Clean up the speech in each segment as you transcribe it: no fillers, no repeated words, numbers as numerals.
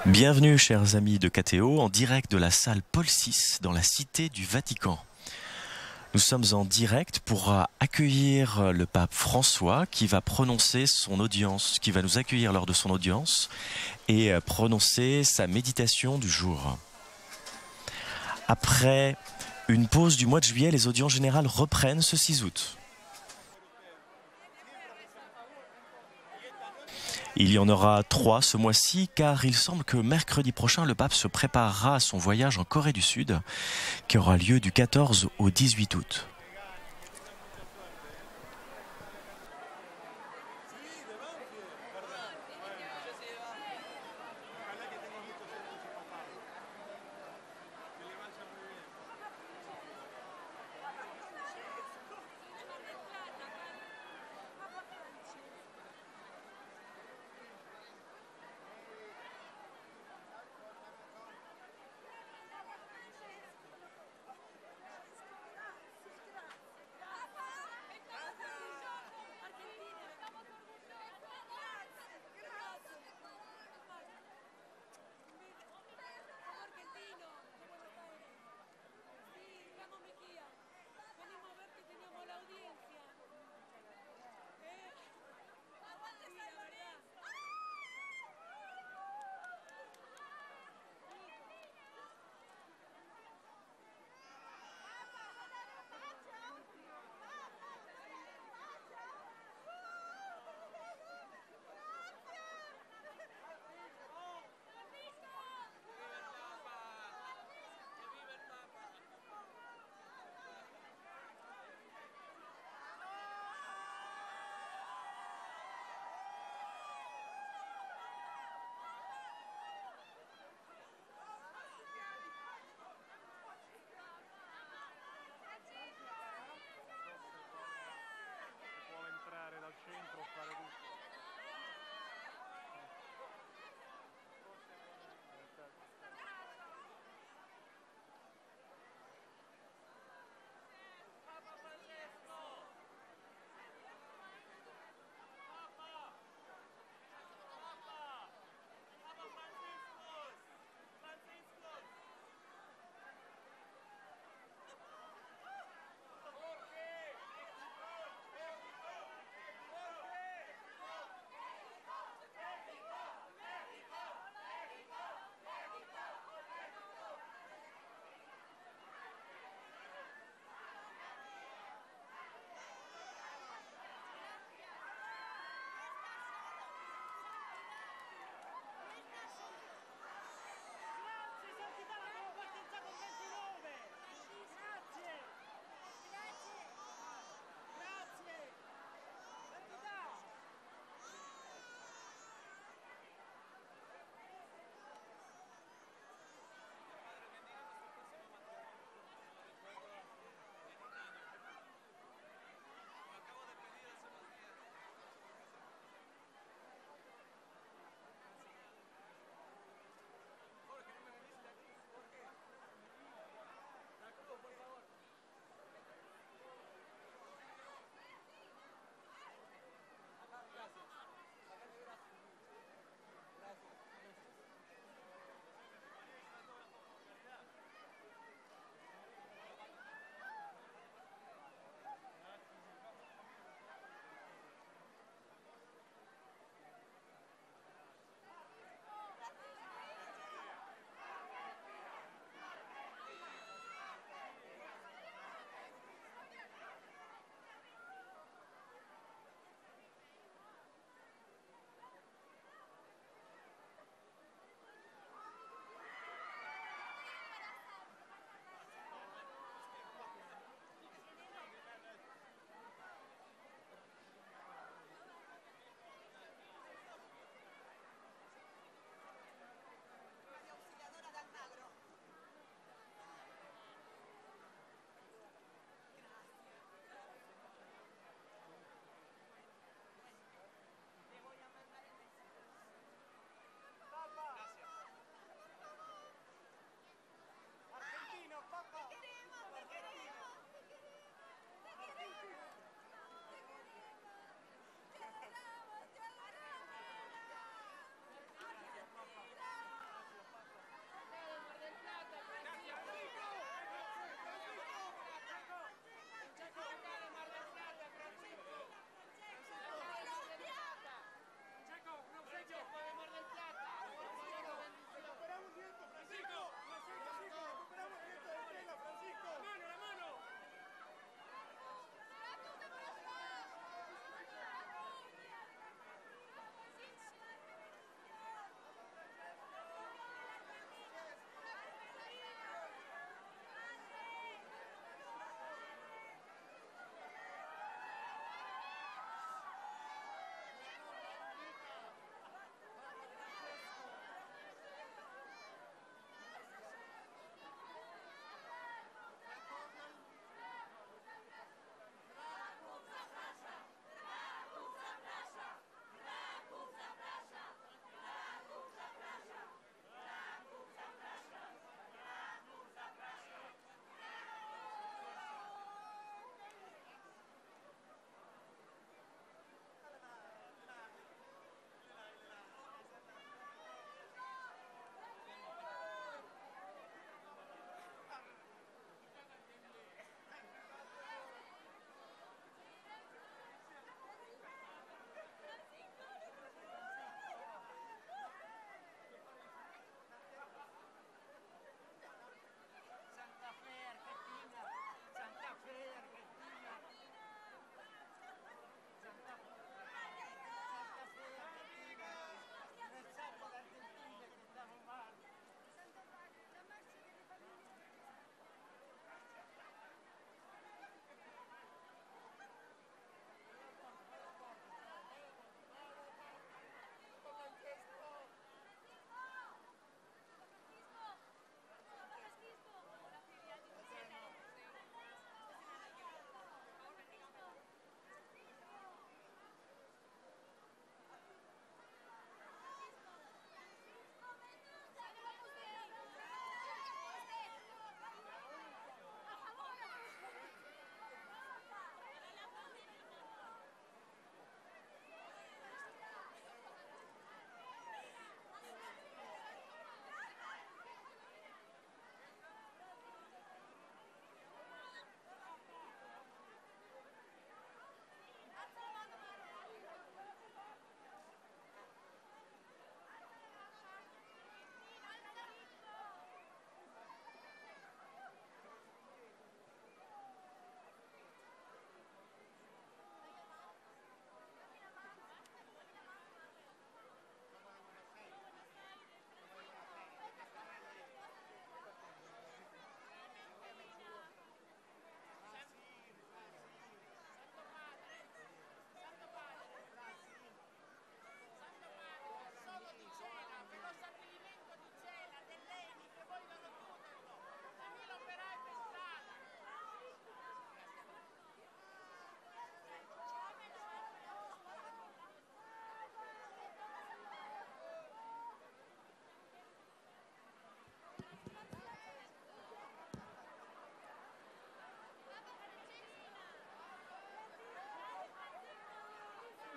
Bienvenue, chers amis de KTO, en direct de la salle Paul VI dans la Cité du Vatican. Nous sommes en direct pour accueillir le pape François qui va prononcer son audience, qui va nous accueillir lors de son audience et prononcer sa méditation du jour. Après une pause du mois de juillet, les audiences générales reprennent ce 6 août. Il y en aura 3 ce mois-ci car il semble que mercredi prochain, le pape se préparera à son voyage en Corée du Sud qui aura lieu du 14 au 18 août.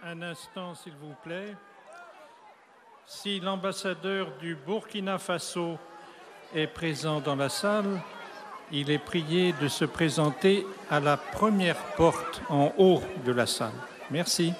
un instant, s'il vous plaît. Si l'ambassadeur du Burkina Faso est présent dans la salle, il est prié de se présenter à la première porte en haut de la salle. Merci.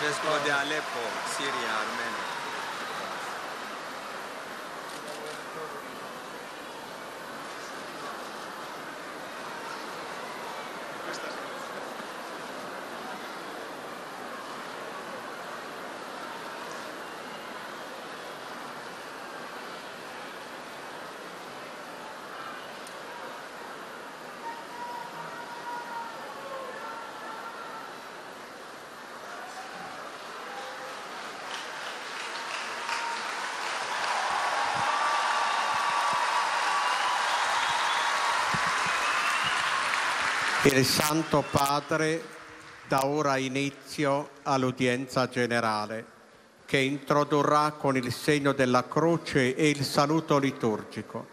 Vescovo de Aleppo, Siria, Armenia. Il Santo Padre dà ora inizio all'udienza generale, che introdurrà con il segno della croce e il saluto liturgico.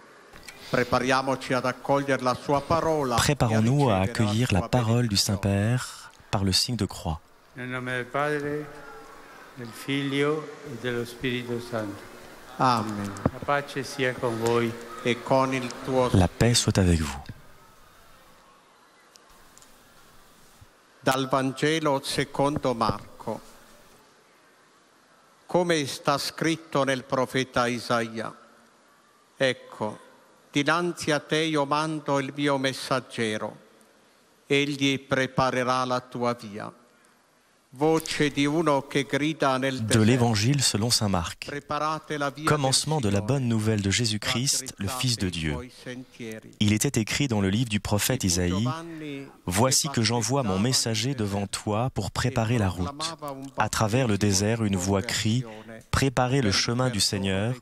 Prepariamoci ad accogliere la sua parola. Préparons-nous à accueillir la parole du Saint-Père par le signe de croix. Nel nome del Padre, del Figlio e dello Spirito Santo. Amen. La pace sia con voi. E con il tuo La paix soit avec vous. Dal Vangelo secondo Marco. Come sta scritto nel profeta Isaia: ecco, dinanzi a te io mando il mio messaggero, egli preparerà la tua via. Voce di uno che grida nel De deserto. l'Évangile selon saint Marc. Preparate la via Commencement de del la Signore. bonne nouvelle de Jésus-Christ, le Fils de Dieu. Il était écrit dans le livre du prophète Isaïe: « Voici que j'envoie mon messager devant toi pour préparer la route. À travers le désert, une voix crie « Préparez le chemin du Seigneur,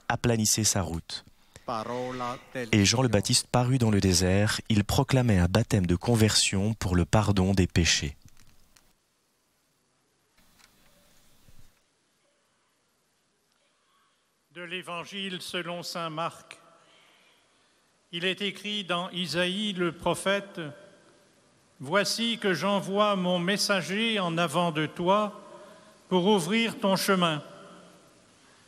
aplanissez sa route. » Et Jean le Baptiste parut dans le désert, il proclamait un baptême de conversion pour le pardon des péchés. De l'Évangile selon saint Marc. Il est écrit dans Isaïe le prophète: « Voici que j'envoie mon messager en avant de toi pour ouvrir ton chemin.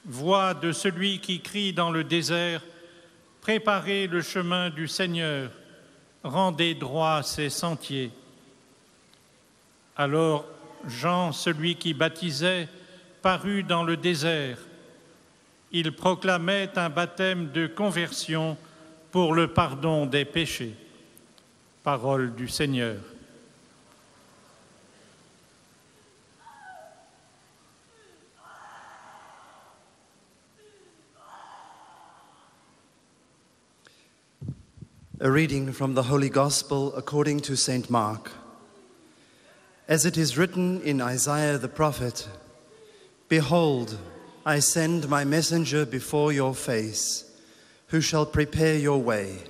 Voix de celui qui crie dans le désert: Préparez le chemin du Seigneur, rendez droit ses sentiers. » Alors Jean, celui qui baptisait, parut dans le désert. Il proclamait un baptême de conversion pour le pardon des péchés. Parole du Seigneur. A reading from the Holy Gospel according to St. Mark. As it is written in Isaiah the prophet, "Behold, I send my messenger before your face, who shall prepare your way.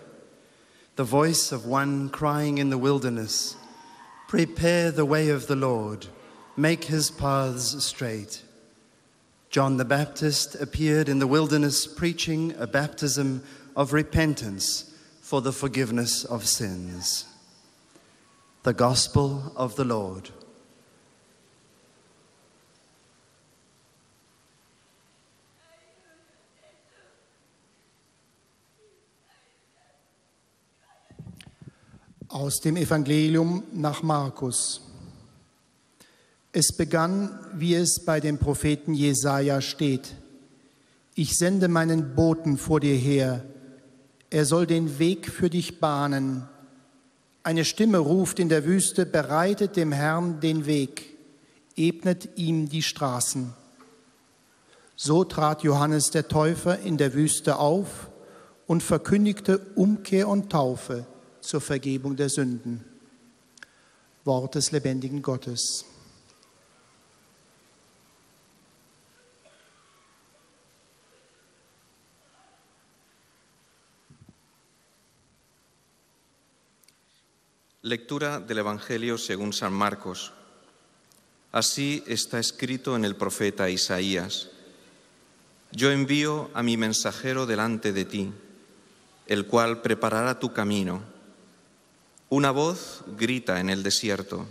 The voice of one crying in the wilderness, prepare the way of the Lord, make his paths straight." John the Baptist appeared in the wilderness preaching a baptism of repentance for the forgiveness of sins. The Gospel of the Lord. Aus dem Evangelium nach Markus. Es begann, wie es bei dem Propheten Jesaja steht: Ich sende meinen Boten vor dir her, er soll den Weg für dich bahnen. Eine Stimme ruft in der Wüste: Bereitet dem Herrn den Weg, ebnet ihm die Straßen. So trat Johannes der Täufer in der Wüste auf und verkündigte Umkehr und Taufe zur Vergebung der Sünden. Wort des lebendigen Gottes. Lectura del Evangelio según San Marcos. Así está escrito en el profeta Isaías: Yo envío a mi mensajero delante de ti, el cual preparará tu camino. Una voz grita en el desierto: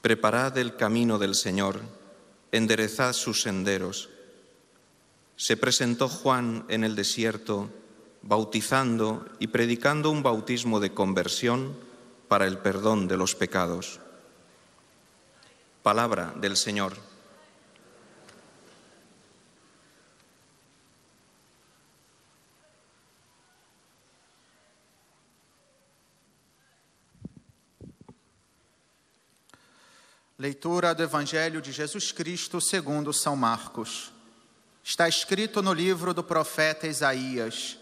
preparad el camino del Señor, enderezad sus senderos. Se presentó Juan en el desierto, bautizando y predicando un bautismo de conversión para el perdón de los pecados. Palabra del Señor. Leitura do Evangelho de Jesus Cristo segundo São Marcos. Está escrito no livro do profeta Isaías: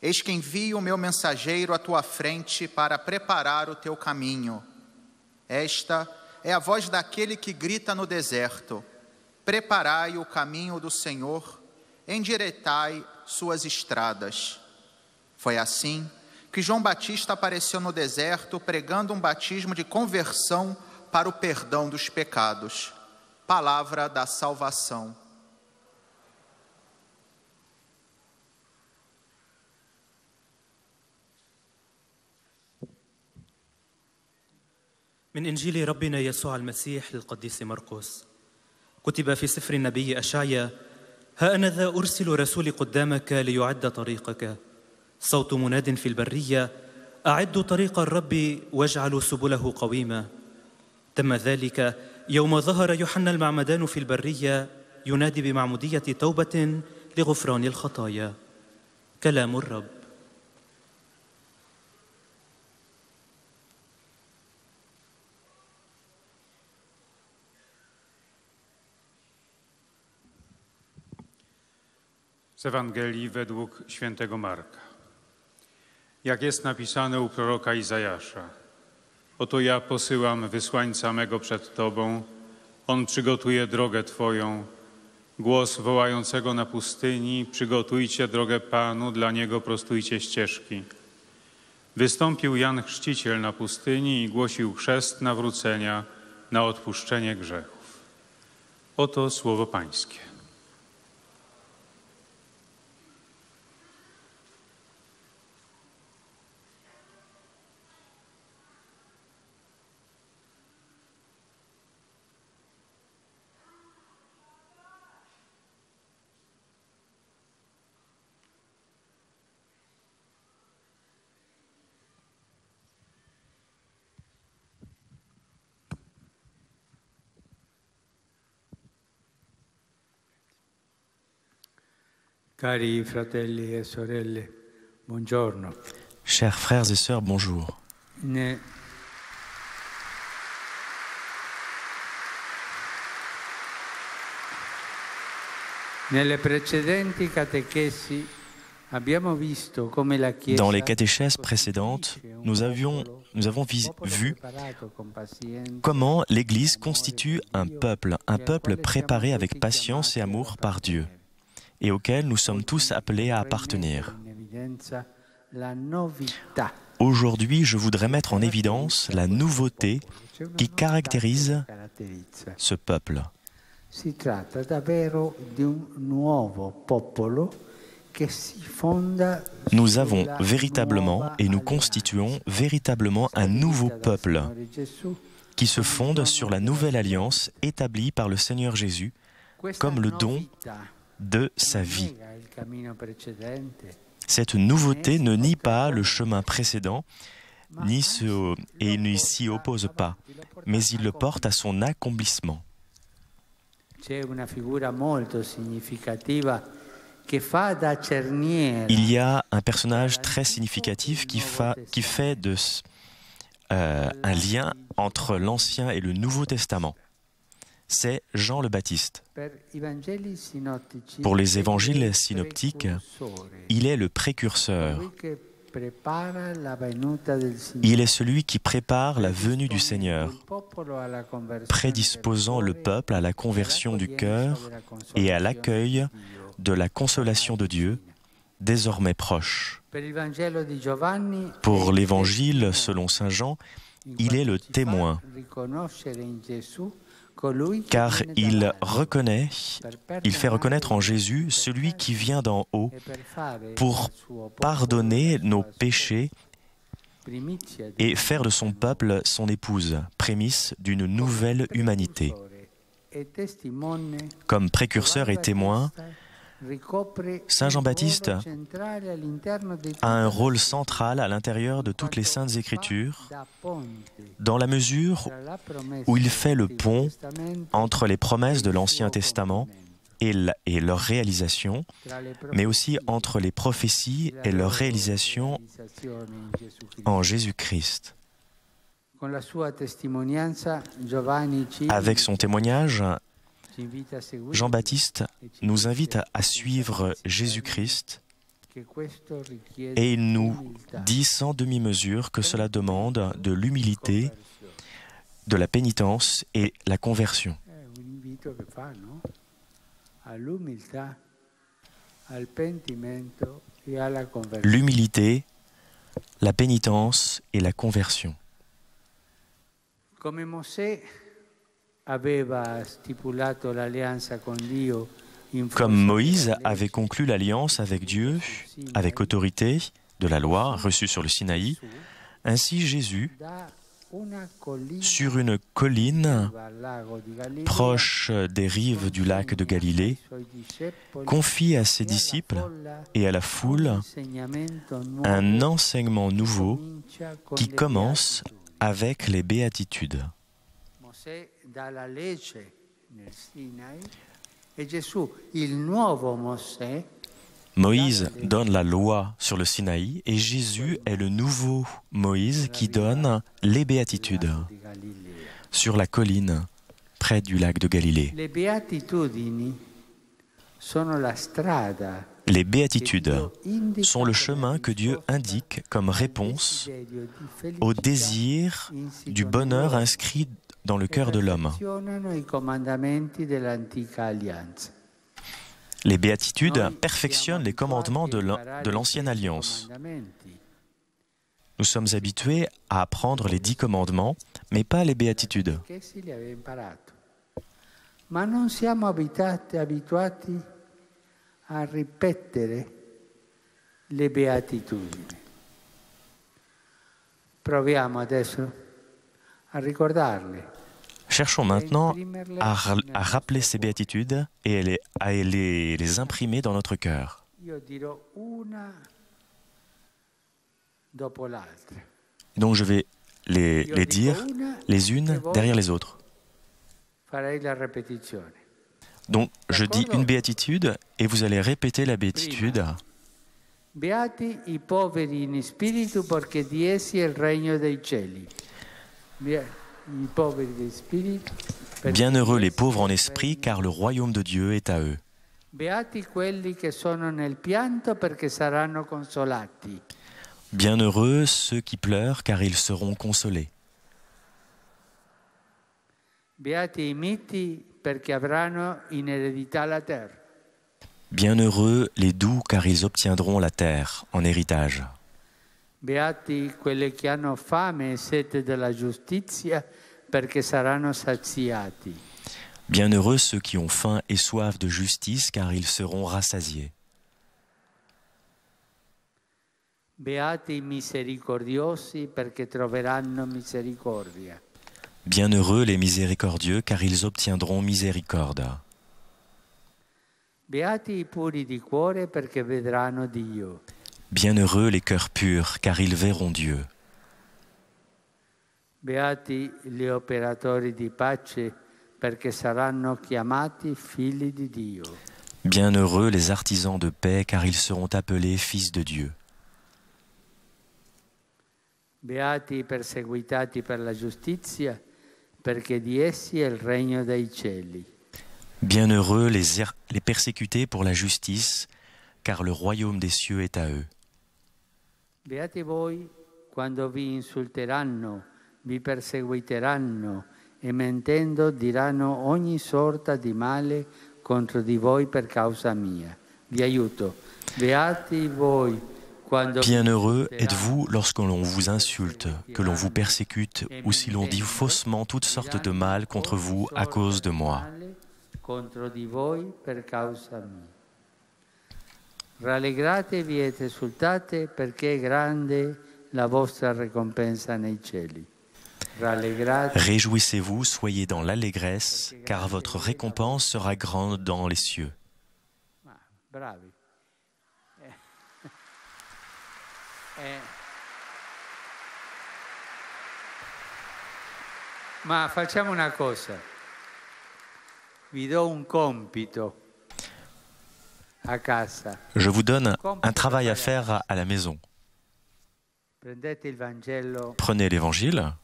Eis que envio o meu mensageiro à tua frente para preparar o teu caminho. Esta é a voz daquele que grita no deserto: preparai o caminho do Senhor, endireitai suas estradas. Foi assim que João Batista apareceu no deserto pregando um batismo de conversão para o perdão dos pecados. Palavra da salvação. من إنجيل ربنا يسوع المسيح للقديس مرقس. كتب في سفر النبي أشعيا: ها أنا ذا أرسل رسولي قدامك ليعد طريقك. صوت مناد في البرية: أعدوا طريق الرب واجعلوا سبله قويمة. تم ذلك يوم ظهر يوحنا المعمدان في البرية ينادي بمعمودية توبة لغفران الخطايا. كلام الرب. Z Ewangelii według świętego Marka. Jak jest napisane u proroka Izajasza: Oto ja posyłam wysłańca mego przed Tobą, on przygotuje drogę Twoją. Głos wołającego na pustyni: przygotujcie drogę Panu, dla Niego prostujcie ścieżki. Wystąpił Jan Chrzciciel na pustyni i głosił chrzest nawrócenia na odpuszczenie grzechów. Oto słowo Pańskie. Cari fratelli e sorelle, buongiorno. Chers frères et sœurs, bonjour. Nelle precedenti catechesi abbiamo visto come la Chiesa. Dans les catéchèses précédentes, nous avons vu comment l'Église constitue un peuple préparé avec patience et amour par Dieu, et auquel nous sommes tous appelés à appartenir. Aujourd'hui, je voudrais mettre en évidence la nouveauté qui caractérise ce peuple. Nous avons véritablement et nous constituons véritablement un nouveau peuple qui se fonde sur la nouvelle alliance établie par le Seigneur Jésus comme le don de sa vie. Cette nouveauté ne nie pas le chemin précédent et ne s'y oppose pas, mais il le porte à son accomplissement. Il y a un personnage très significatif qui fait un lien entre l'Ancien et le Nouveau Testament. C'est Jean le Baptiste. Pour les évangiles synoptiques, il est le précurseur. Il est celui qui prépare la venue du Seigneur, prédisposant le peuple à la conversion du cœur et à l'accueil de la consolation de Dieu, désormais proche. Pour l'évangile selon saint Jean, il est le témoin, car il fait reconnaître en Jésus celui qui vient d'en haut pour pardonner nos péchés et faire de son peuple son épouse, prémisse d'une nouvelle humanité. Comme précurseur et témoin, Saint Jean-Baptiste a un rôle central à l'intérieur de toutes les Saintes Écritures, dans la mesure où il fait le pont entre les promesses de l'Ancien Testament et leur réalisation, mais aussi entre les prophéties et leur réalisation en Jésus-Christ. Avec son témoignage, Jean-Baptiste nous invite à suivre Jésus-Christ et il nous dit sans demi-mesure que cela demande de l'humilité, de la pénitence et la conversion. L'humilité, la pénitence et la conversion. Comme Moïse avait conclu l'alliance avec Dieu, avec autorité de la loi reçue sur le Sinaï, ainsi Jésus, sur une colline proche des rives du lac de Galilée, confie à ses disciples et à la foule un enseignement nouveau qui commence avec les béatitudes. Moïse donne la loi sur le Sinaï et Jésus est le nouveau Moïse qui donne les béatitudes sur la colline près du lac de Galilée. Les béatitudes sont le chemin que Dieu indique comme réponse au désir du bonheur inscrit dans le cœur de l'homme. Les béatitudes perfectionnent les commandements de l'Ancienne Alliance. Nous sommes habitués à apprendre les 10 commandements, mais pas les béatitudes. Ma non siamo abituati a ripetere le beatitudini. Proviamo adesso a ricordarle. Cherchons maintenant à rappeler ces béatitudes et à les imprimer dans notre cœur. Donc je vais les dire les unes derrière les autres. Donc je dis une béatitude et vous allez répéter la béatitude. Beati i poveri in spirito perché di essi è il regno dei cieli. Bienheureux les pauvres en esprit, car le royaume de Dieu est à eux. Beati quelli che sono nel pianto perché saranno consolati. Bienheureux ceux qui pleurent, car ils seront consolés. Beati i miti perché avranno in eredità la terra. Bienheureux les doux, car ils obtiendront la terre en héritage. Beati quelli che hanno fame e sete della giustizia, perché saranno saziati. Bienheureux ceux qui ont faim et soif de justice, car ils seront rassasiés. Beati i misericordiosi, perché troveranno misericordia. Bienheureux les miséricordieux, car ils obtiendront miséricorde. Beati i puri di cuore, perché vedranno Dio. Bienheureux les cœurs purs, car ils verront Dieu. Beati gli operatori di pace, perché saranno chiamati figli di Dio. Bienheureux les artisans de paix, car ils seront appelés fils de Dieu. Beati i perseguitati per la giustizia, perché di essi è il regno dei cieli. Bienheureux les persécutés pour la justice, car le royaume des cieux est à eux. Beati voi quando vi insulteranno, vi perseguiteranno e mentendo diranno ogni sorta di male contro di voi per causa mia. Vi aiuto. Beati voi quando Bienheureux êtes-vous lorsque l'on vous insulte, que l'on vous persécute ou si l'on dit faussement toutes sortes de mal contre vous à cause de moi. Contro di voi per causa mia. Rallegratevi ed esultate perché è grande la vostra ricompensa nei cieli. Réjouissez-vous, soyez dans l'allégresse, car votre récompense sera grande dans les cieux. Bravi. Ma facciamo una cosa. Vi do un compito a casa. Je vous donne un travail à faire à la maison. Prendete il Vangelo, Prenez l'Évangile,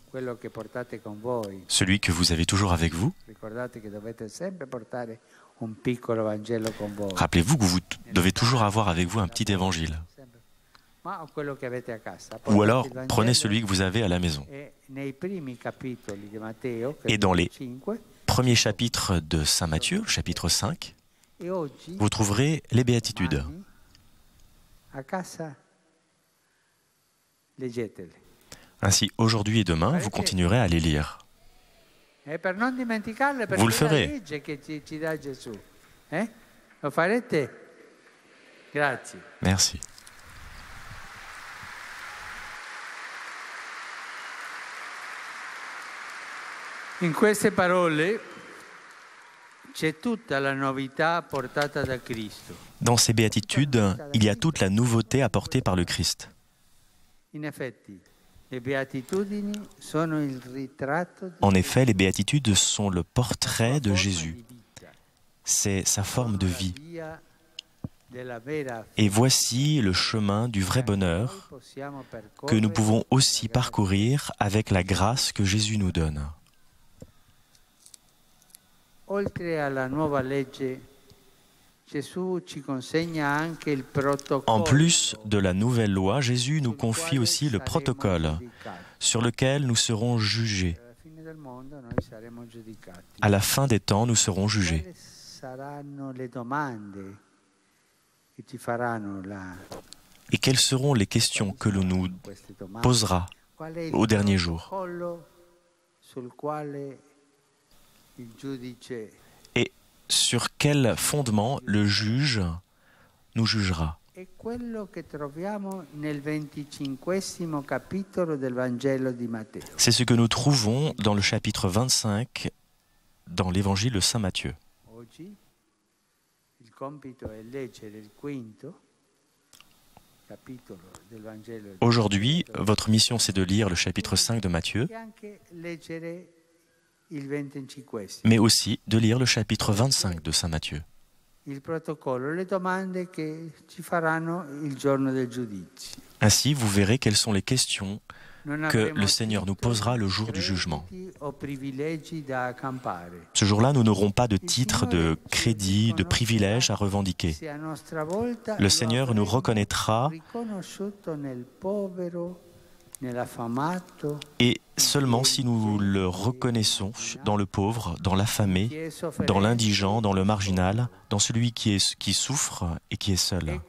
quello che portate con voi. celui que vous avez toujours avec vous. Ricordate che dovete sempre portare un piccolo Vangelo con voi. Rappelez-vous que vous devez toujours avoir avec vous un petit évangile. Ma quello che avete a casa. Ou alors, prenez celui que vous avez à la maison. E nei primi capitoli di Matteo, Et dans les 5, premiers chapitres de Saint Matthieu, chapitre 5, e oggi vous trouverez les béatitudes. domani, a casa leggetele. Ainsi, aujourd'hui et demain, vous continuerez à les lire. E per non dimenticarle, perché Vous le è la ferez. legge che ci dà Gesù. Lo farete? Grazie. Merci. In queste parole c'è tutta la novità portata da Cristo. Dans ces béatitudes, il y a toute la nouveauté apportée par le Christ. In effetti, le beatitudini sono il ritratto di En effet, les béatitudes sont le portrait de Jésus. C'est sa forme de vie. via della vera Et voici le chemin du vrai bonheur possiamo percorrere que nous pouvons aussi parcourir avec la grâce que Jésus nous donne. oltre alla nuova legge. Gesù ci consegna anche il protocollo. En plus de la nouvelle loi, Jésus nous confie aussi le protocole sur lequel nous serons jugés. Alla fine del mondo noi saremo giudicati. À la fin des temps, nous serons jugés. Quali saranno le domande che ci faranno là? Et quelles seront les questions que l'on nous Queste domande. posera Qual è il au dernier jour? protocollo sul quale il giudice Et sur quel fondement le juge nous jugera? è quello che troviamo nel 25° capitolo del Vangelo di Matteo. C'est ce que nous trouvons dans le chapitre 25 dans l'évangile de Saint Matthieu. Oggi il compito è leggere il 5° capitolo del Vangelo di Aujourd'hui, votre mission, c'est de lire le chapitre 5 de Matthieu, e anche leggere il 25°. mais aussi de lire le chapitre 25 de Saint Matthieu. Il protocollo, le domande che ci faranno il giorno del giudizio. Ainsi, vous verrez quelles sont les questions Non que avremo le Seigneur nous posera le jour du jugement. Ce jour-là, nous n'aurons pas de titre, de crédit, de privilège à revendiquer. Le Seigneur nous reconnaîtra et seulement si nous le reconnaissons dans le pauvre, dans l'affamé, dans l'indigent, dans le marginal, dans celui qui souffre et qui est seul.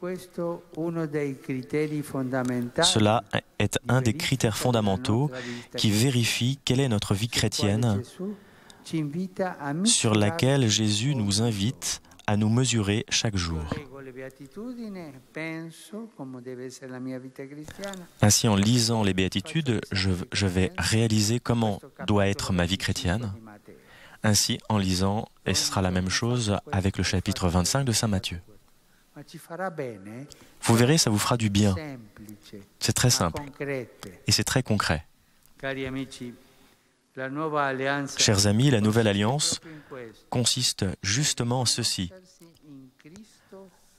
Cela est un des critères fondamentaux qui vérifie quelle est notre vie chrétienne, sur laquelle Jésus nous invite à nous mesurer chaque jour. Ainsi, en lisant les béatitudes, je vais réaliser comment doit être ma vie chrétienne. Ainsi, en lisant, et ce sera la même chose avec le chapitre 25 de Saint Matthieu. Vous verrez, ça vous fera du bien. C'est très simple et c'est très concret. Chers amis, la nouvelle alliance consiste justement en ceci.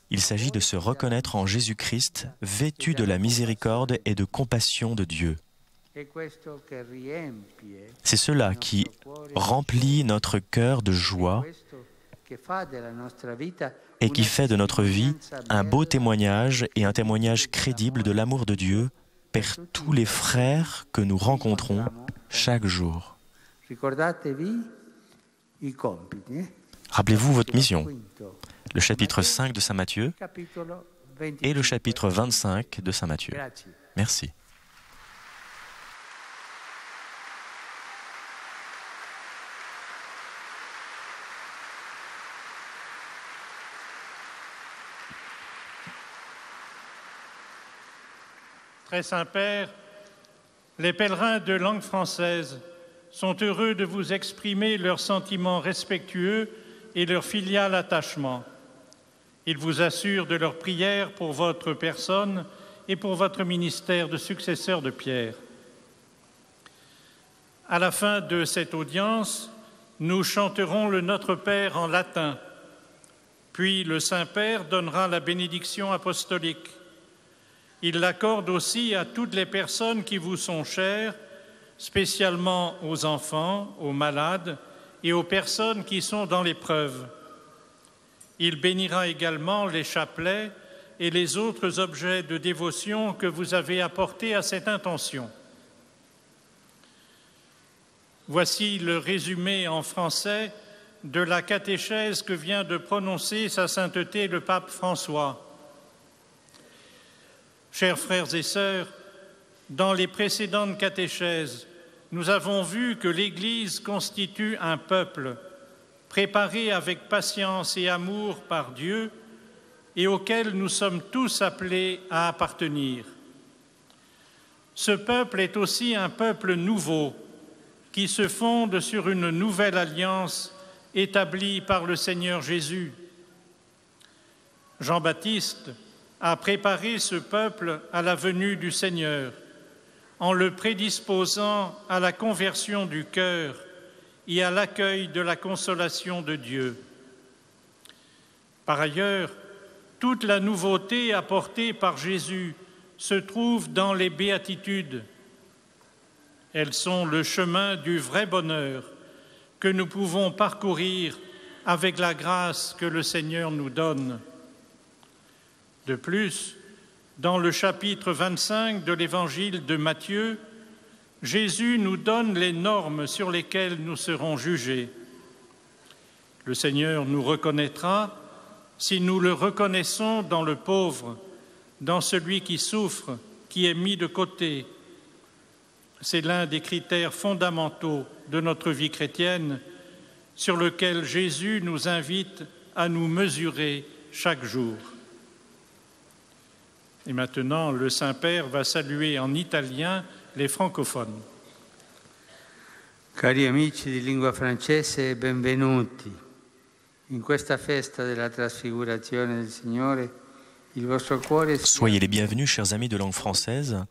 Il s'agit de se reconnaître en Jésus-Christ, vêtu de la miséricorde et de compassion de Dieu. C'est cela qui remplit notre cœur de joie et qui fait de notre vie un beau témoignage et un témoignage crédible de l'amour de Dieu per tous les frères que nous rencontrons chaque jour. Rappelez-vous votre mission, le chapitre 5 de Saint Matthieu et le chapitre 25 de Saint Matthieu. Merci. Très Saint-Père, les pèlerins de langue française sont heureux de vous exprimer leurs sentiments respectueux et leur filial attachement. Ils vous assurent de leur prière pour votre personne et pour votre ministère de successeur de Pierre. À la fin de cette audience, nous chanterons le Notre Père en latin. Puis le Saint-Père donnera la bénédiction apostolique. Il l'accorde aussi à toutes les personnes qui vous sont chères, spécialement aux enfants, aux malades et aux personnes qui sont dans l'épreuve. Il bénira également les chapelets et les autres objets de dévotion que vous avez apportés à cette intention. Voici le résumé en français de la catéchèse que vient de prononcer Sa Sainteté le pape François. Chers frères et sœurs, dans les précédentes catéchèses, nous avons vu que l'Église constitue un peuple préparé avec patience et amour par Dieu et auquel nous sommes tous appelés à appartenir. Ce peuple est aussi un peuple nouveau qui se fonde sur une nouvelle alliance établie par le Seigneur Jésus. Jean-Baptiste a préparé ce peuple à la venue du Seigneur en le prédisposant à la conversion du cœur et à l'accueil de la consolation de Dieu. Par ailleurs, toute la nouveauté apportée par Jésus se trouve dans les béatitudes. Elles sont le chemin du vrai bonheur que nous pouvons parcourir avec la grâce que le Seigneur nous donne. De plus, dans le chapitre 25 de l'Évangile de Matthieu, Jésus nous donne les normes sur lesquelles nous serons jugés. Le Seigneur nous reconnaîtra si nous le reconnaissons dans le pauvre, dans celui qui souffre, qui est mis de côté. C'est l'un des critères fondamentaux de notre vie chrétienne sur lequel Jésus nous invite à nous mesurer chaque jour. Et maintenant, le Saint-Père va saluer en italien les francophones. Cari amici di lingua francese, benvenuti. In questa festa della trasfigurazione del Signore, il vostro cuore... Soyez les bienvenus, chers amis de langue française.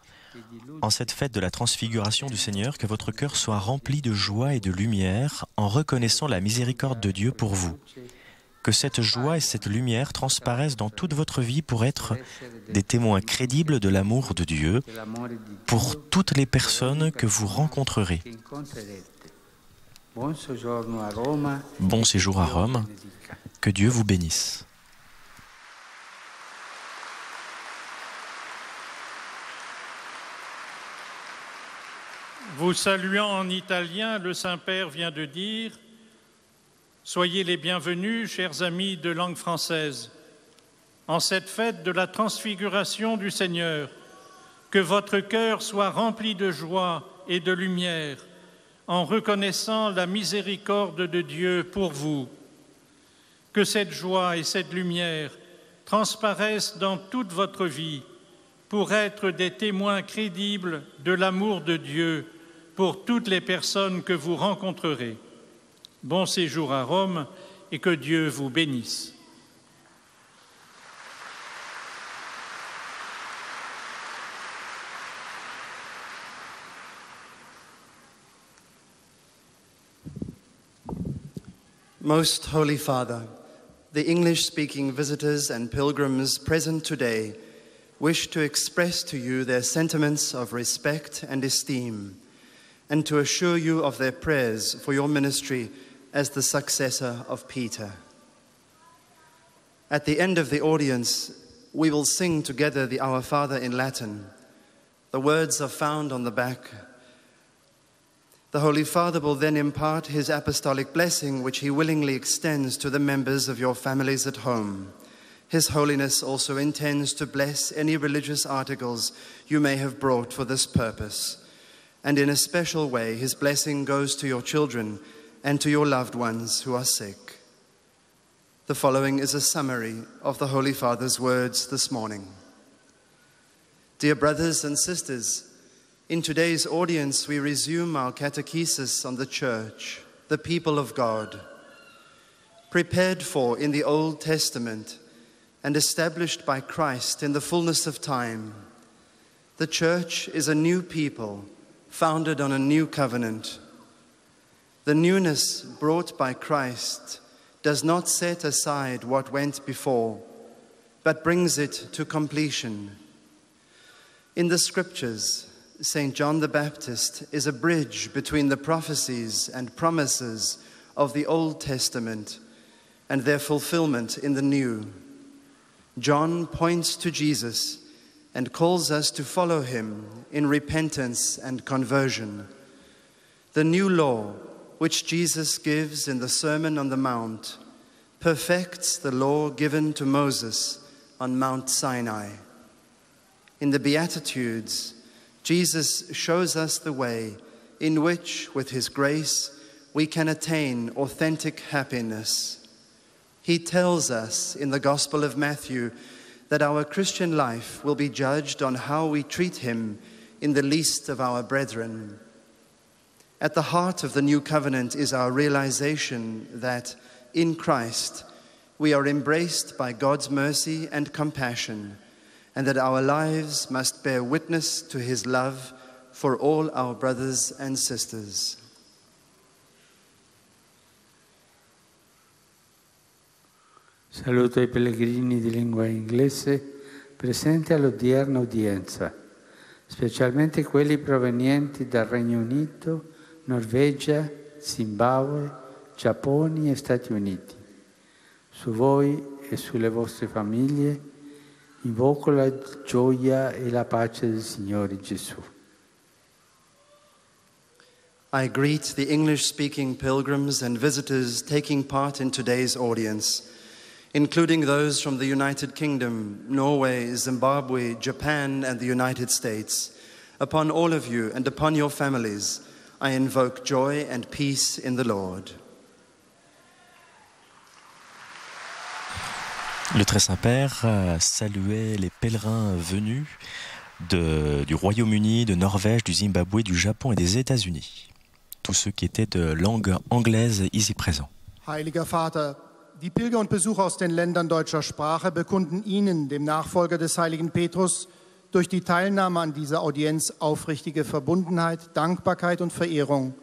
En cette fête de la transfiguration du Seigneur, que votre cœur soit rempli de joie et de lumière en reconnaissant la miséricorde de Dieu pour vous. Que cette joie et cette lumière transparaissent dans toute votre vie pour être des témoins crédibles de l'amour de Dieu pour toutes les personnes que vous rencontrerez. Bon séjour à Rome, que Dieu vous bénisse. Vous saluant en italien, le Saint-Père vient de dire « Soyez les bienvenus, chers amis de langue française, en cette fête de la transfiguration du Seigneur, que votre cœur soit rempli de joie et de lumière en reconnaissant la miséricorde de Dieu pour vous. Que cette joie et cette lumière transparaissent dans toute votre vie pour être des témoins crédibles de l'amour de Dieu pour toutes les personnes que vous rencontrerez. Bon séjour à Rome et que Dieu vous bénisse. Most Holy Father, the English-speaking visitors and pilgrims present today wish to express to you their sentiments of respect and esteem, and to assure you of their prayers for your ministry as the successor of Peter. At the end of the audience, we will sing together the Our Father in Latin. The words are found on the back. The Holy Father will then impart his apostolic blessing, which he willingly extends to the members of your families at home. His Holiness also intends to bless any religious articles you may have brought for this purpose. And in a special way, his blessing goes to your children and to your loved ones who are sick. The following is a summary of the Holy Father's words this morning. Dear brothers and sisters, in today's audience, we resume our catechesis on the Church, the people of God. Prepared for in the Old Testament, and established by Christ in the fullness of time. The church is a new people, founded on a new covenant. The newness brought by Christ does not set aside what went before, but brings it to completion. In the scriptures, St. John the Baptist is a bridge between the prophecies and promises of the Old Testament and their fulfillment in the New. John points to Jesus and calls us to follow him in repentance and conversion. The new law, which Jesus gives in the Sermon on the Mount, perfects the law given to Moses on Mount Sinai. In the Beatitudes, Jesus shows us the way in which, with his grace, we can attain authentic happiness. He tells us in the Gospel of Matthew that our Christian life will be judged on how we treat him in the least of our brethren. At the heart of the new covenant is our realization that in Christ we are embraced by God's mercy and compassion, and that our lives must bear witness to his love for all our brothers and sisters. Saluto i pellegrini di lingua inglese presenti all'odierna udienza, specialmente quelli provenienti dal Regno Unito, Norvegia, Zimbabwe, Giappone e Stati Uniti. Su voi e sulle vostre famiglie invoco la gioia e la pace del Signore Gesù. I greet the English-speaking pilgrims and visitors taking part in today's audience, including those from the United Kingdom, Norway, Zimbabwe, Japan, and the United States. Upon all of you and upon your families, I invoke joy and peace in the Lord. Le Très Saint-Père saluait les pèlerins venus du Royaume-Uni, de Norvège, du Zimbabwe, du Japon et des États-Unis. Tous ceux qui étaient de langue anglaise ici présents. Heiliger Vater, die Pilger und Besucher aus den Ländern deutscher Sprache bekunden Ihnen, dem Nachfolger des heiligen Petrus, durch die Teilnahme an dieser Audienz aufrichtige Verbundenheit, Dankbarkeit und Verehrung.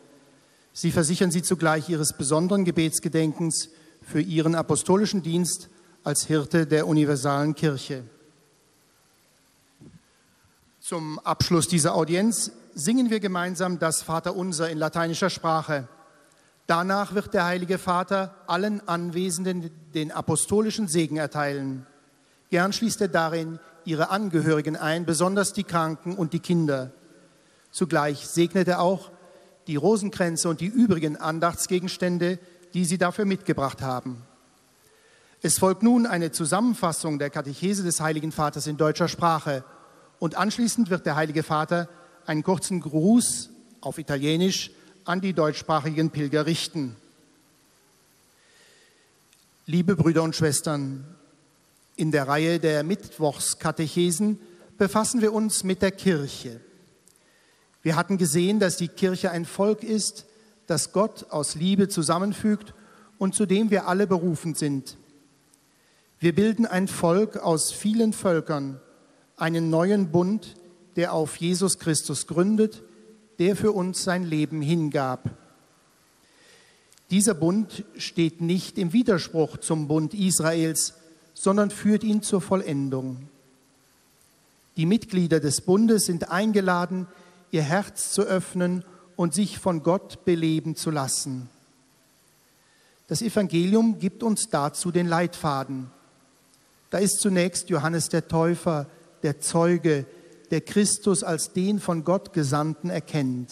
Sie versichern Sie zugleich Ihres besonderen Gebetsgedenkens für Ihren apostolischen Dienst als Hirte der universalen Kirche. Zum Abschluss dieser Audienz singen wir gemeinsam das Vaterunser in lateinischer Sprache. Danach wird der Heilige Vater allen Anwesenden den apostolischen Segen erteilen. Gern schließt er darin ihre Angehörigen ein, besonders die Kranken und die Kinder. Zugleich segnet er auch die Rosenkränze und die übrigen Andachtsgegenstände, die sie dafür mitgebracht haben. Es folgt nun eine Zusammenfassung der Katechese des Heiligen Vaters in deutscher Sprache und anschließend wird der Heilige Vater einen kurzen Gruß auf Italienisch an die deutschsprachigen Pilger richten. Liebe Brüder und Schwestern, in der Reihe der Mittwochskatechesen befassen wir uns mit der Kirche. Wir hatten gesehen, dass die Kirche ein Volk ist, das Gott aus Liebe zusammenfügt und zu dem wir alle berufen sind. Wir bilden ein Volk aus vielen Völkern, einen neuen Bund, der auf Jesus Christus gründet, der für uns sein Leben hingab. Dieser Bund steht nicht im Widerspruch zum Bund Israels, sondern führt ihn zur Vollendung. Die Mitglieder des Bundes sind eingeladen, ihr Herz zu öffnen und sich von Gott beleben zu lassen. Das Evangelium gibt uns dazu den Leitfaden. Da ist zunächst Johannes der Täufer, der Zeuge, der Christus als den von Gott Gesandten erkennt.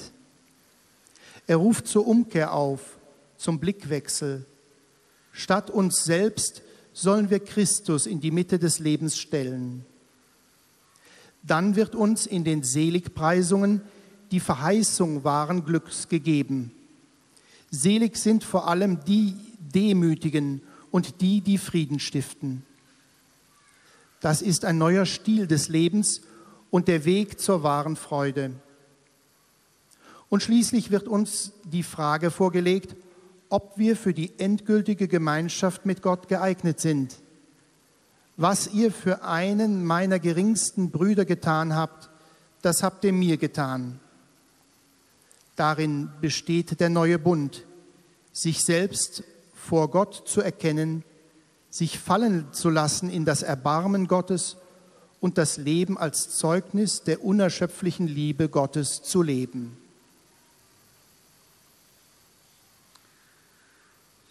Er ruft zur Umkehr auf, zum Blickwechsel. Statt uns selbst sollen wir Christus in die Mitte des Lebens stellen. Dann wird uns in den Seligpreisungen die Verheißung wahren Glücks gegeben. Selig sind vor allem die Demütigen und die, die Frieden stiften. Das ist ein neuer Stil des Lebens und der Weg zur wahren Freude. Und schließlich wird uns die Frage vorgelegt, ob wir für die endgültige Gemeinschaft mit Gott geeignet sind. Was ihr für einen meiner geringsten Brüder getan habt, das habt ihr mir getan. Darin besteht der neue Bund, sich selbst vor Gott zu erkennen, sich fallen zu lassen in das Erbarmen Gottes und das Leben als Zeugnis der unerschöpflichen Liebe Gottes zu leben.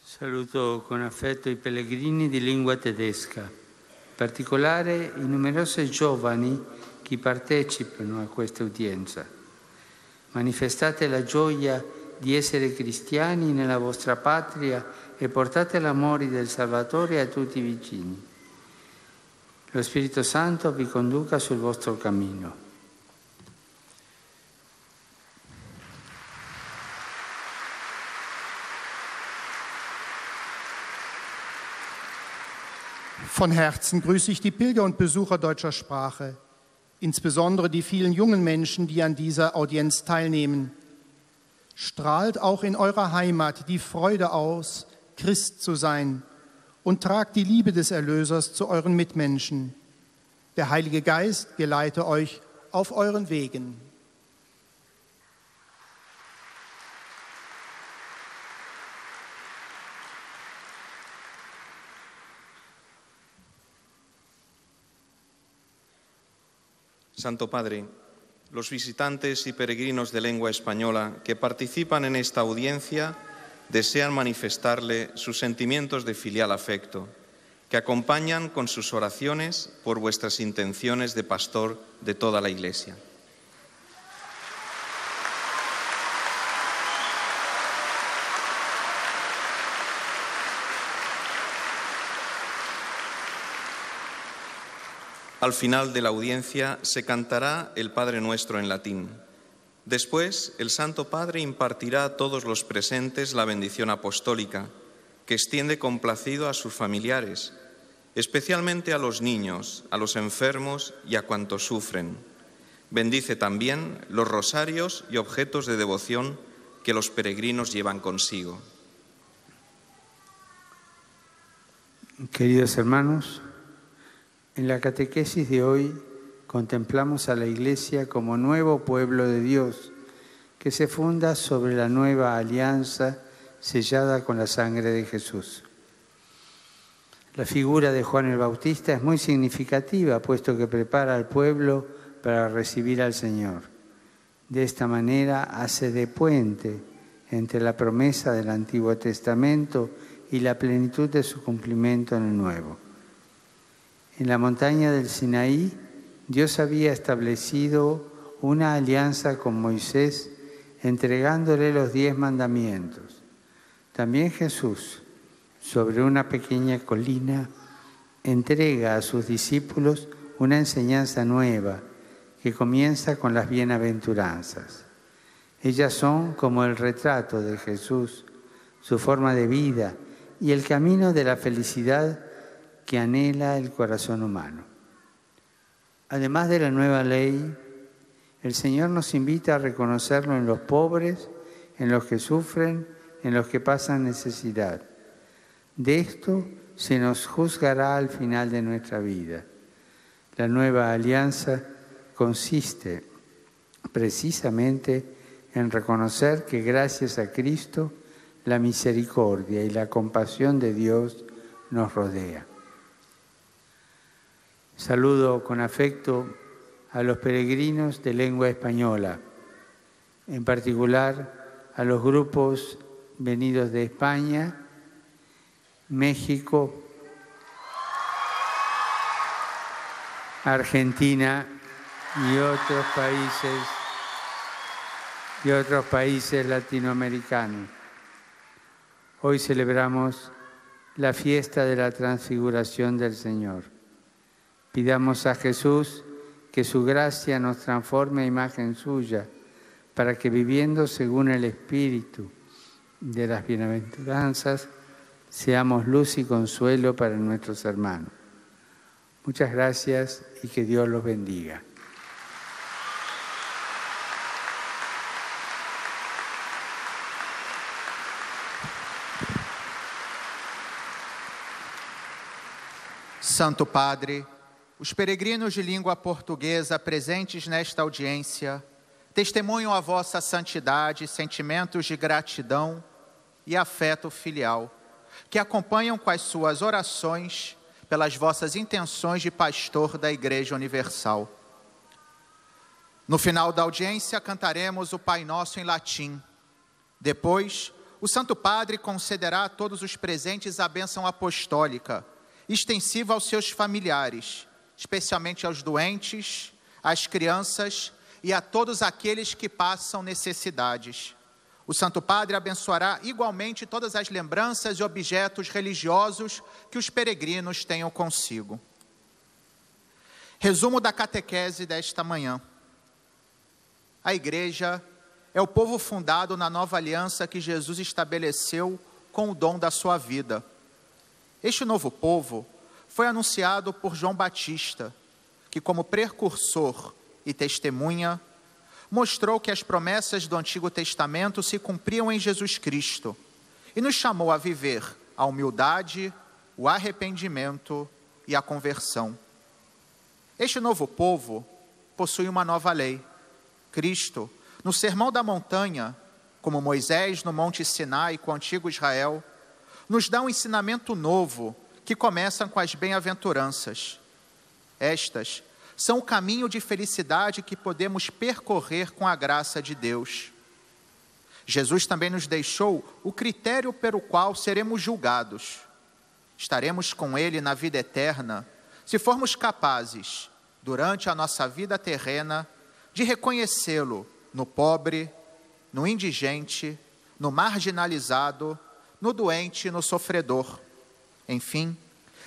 Saluto con affetto i pellegrini di lingua tedesca, in particolare i numerosi giovani che partecipano a questa udienza. Manifestate la gioia di essere cristiani nella vostra patria e portate l'amore del Salvatore a tutti i vicini. Lo Spirito Santo vi conduca sul vostro cammino. Von Herzen grüße ich die Pilger und Besucher deutscher Sprache, insbesondere die vielen jungen Menschen, die an dieser Audienz teilnehmen. Strahlt auch in eurer Heimat die Freude aus, Christ zu sein, und tragt die Liebe des Erlösers zu euren Mitmenschen. Der Heilige Geist geleite euch auf euren Wegen. Santo Padre, los visitantes y peregrinos de lengua española que participan en esta audiencia desean manifestarle sus sentimientos de filial afecto, que acompañan con sus oraciones por vuestras intenciones de pastor de toda la Iglesia. Al final de la audiencia se cantará el Padre Nuestro en latín. Después, el Santo Padre impartirá a todos los presentes la bendición apostólica, que extiende complacido a sus familiares, especialmente a los niños, a los enfermos y a cuantos sufren. Bendice también los rosarios y objetos de devoción que los peregrinos llevan consigo. Queridos hermanos, en la catequesis de hoy contemplamos a la Iglesia como nuevo pueblo de Dios que se funda sobre la nueva alianza sellada con la sangre de Jesús. La figura de Juan el Bautista es muy significativa, puesto que prepara al pueblo para recibir al Señor. De esta manera hace de puente entre la promesa del Antiguo Testamento y la plenitud de su cumplimiento en el Nuevo. En la montaña del Sinaí, Dios había establecido una alianza con Moisés, entregándole los 10 mandamientos. También Jesús, sobre una pequeña colina, entrega a sus discípulos una enseñanza nueva que comienza con las bienaventuranzas. Ellas son como el retrato de Jesús, su forma de vida y el camino de la felicidad que anhela el corazón humano. Además de la nueva ley, el Señor nos invita a reconocerlo en los pobres, en los que sufren, en los que pasan necesidad. De esto se nos juzgará al final de nuestra vida. La nueva alianza consiste precisamente en reconocer que gracias a Cristo la misericordia y la compasión de Dios nos rodea. Saludo con afecto a los peregrinos de lengua española, en particular a los grupos venidos de España, México, Argentina y otros países latinoamericanos. Hoy celebramos la fiesta de la transfiguración del Señor. Pidamos a Jesús que su gracia nos transforme a imagen suya, para que viviendo según el Espíritu de las bienaventuranzas, seamos luz y consuelo para nuestros hermanos. Muchas gracias y que Dios los bendiga. Santo Padre, os peregrinos de língua portuguesa presentes nesta audiência testemunham a vossa santidade, sentimentos de gratidão e afeto filial, que acompanham com as suas orações pelas vossas intenções de pastor da Igreja Universal. No final da audiência, cantaremos o Pai Nosso em latim. Depois, o Santo Padre concederá a todos os presentes a bênção apostólica, extensiva aos seus familiares, especialmente aos doentes, às crianças e a todos aqueles que passam necessidades. O Santo Padre abençoará igualmente todas as lembranças e objetos religiosos que os peregrinos tenham consigo. Resumo da catequese desta manhã. A Igreja é o povo fundado na nova aliança que Jesus estabeleceu com o dom da sua vida. Este novo povo foi anunciado por João Batista, que como precursor e testemunha, mostrou que as promessas do Antigo Testamento se cumpriam em Jesus Cristo e nos chamou a viver a humildade, o arrependimento e a conversão. Este novo povo possui uma nova lei. Cristo, no Sermão da Montanha, como Moisés no Monte Sinai com o antigo Israel, nos dá um ensinamento novo que começa com as bem-aventuranças. Estas são o caminho de felicidade que podemos percorrer com a graça de Deus. Jesus também nos deixou o critério pelo qual seremos julgados. Estaremos com Ele na vida eterna se formos capazes, durante a nossa vida terrena, de reconhecê-lo no pobre, no indigente, no marginalizado, no doente e no sofredor. Enfim,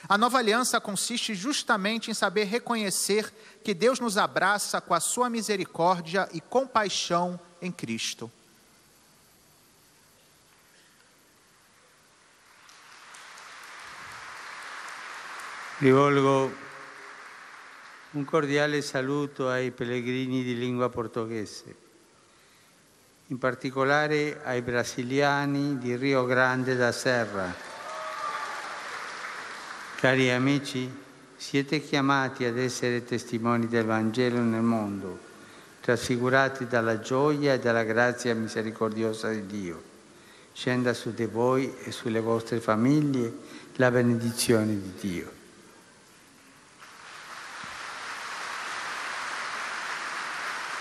a nova aliança consiste justamente em saber reconhecer que Deus nos abraça com a sua misericórdia e compaixão em Cristo. Rivolgo un cordiale saluto ai pellegrini di lingua portoghese, in particolare ai brasiliani di Rio Grande da Serra. Cari amici, siete chiamati ad essere testimoni del Vangelo nel mondo, trasfigurati dalla gioia e dalla grazia misericordiosa di Dio. Scenda su di voi e sulle vostre famiglie la benedizione di Dio.